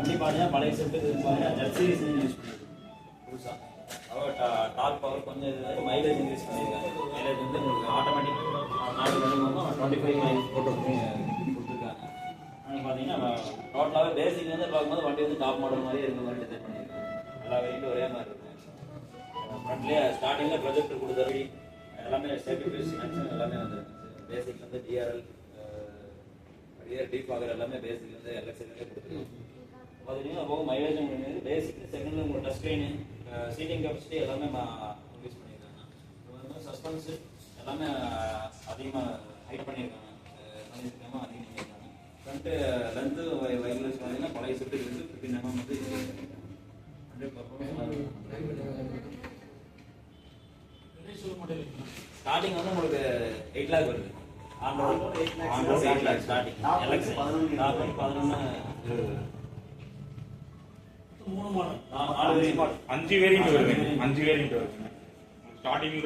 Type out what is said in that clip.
வண்டி பார்த்தீங்கன்னா பழைய செட்டு பார்த்தீங்கன்னா ஜெட் சீரிஸ் யூஸ் பண்ணிருக்கு புதுசாக. டாப் பவர் கொஞ்சம் இது மைலேஜ் இன்க்ரீஸ் பண்ணியிருக்காங்க. மைலேஜ் வந்து உங்களுக்கு ஆட்டோமேட்டிக் 25 மைலேஜ் போட்டு கொடுத்துருக்காங்க. ஆனால் பார்த்தீங்கன்னா டோட்டலாகவே பேசிக் வந்து பார்க்கும்போது வண்டி வந்து டாப் மாடல் மாதிரி இருக்க மாதிரி டிசைன் பண்ணியிருக்காங்க. எல்லா வெயிட்டும் ஒரே மாதிரி இருக்கும். ஃப்ரண்ட்லேயே ஸ்டார்டிங்கில் ப்ரொஜெக்டர் கொடுத்தபடி எல்லாமே சேஃப்டி ஃபீச்சர்ஸ் எல்லாமே வந்துருக்கு. பேசிக் வந்து டிஆர்எல் டீஃபாகர் எல்லாமே பேசிக் வந்து எல்எக்ஸ்லேயே கொடுத்துருக்காங்க. பார்த்தீங்கன்னா போக மைலேஜ் உங்களுக்கு பேசிக் செகண்டில் உங்களுக்கு டச் ஸ்க்ரீனு சீட்டிங் கெப்பாசிட்டி எல்லாமே இன்க்ரீஸ் பண்ணியிருக்காங்க. சஸ்பென்ஸு எல்லாமே அதிகமாக ஹைட் பண்ணியிருக்காங்க. அதிகம் பண்ணியிருக்காங்க. ஃப்ரண்ட்டு லென்த்து வைப்ரேஷன் பார்த்தீங்கன்னா பழைய செட்டு இருந்து 15 mm வந்து 100% ஸ்டார்டிங் வந்து உங்களுக்கு 8 lakh வருது. On road 8 lakh starting. 11 5 variant வருது. 5 வேரியன்ட் வருது. ஸ்டார்டிங்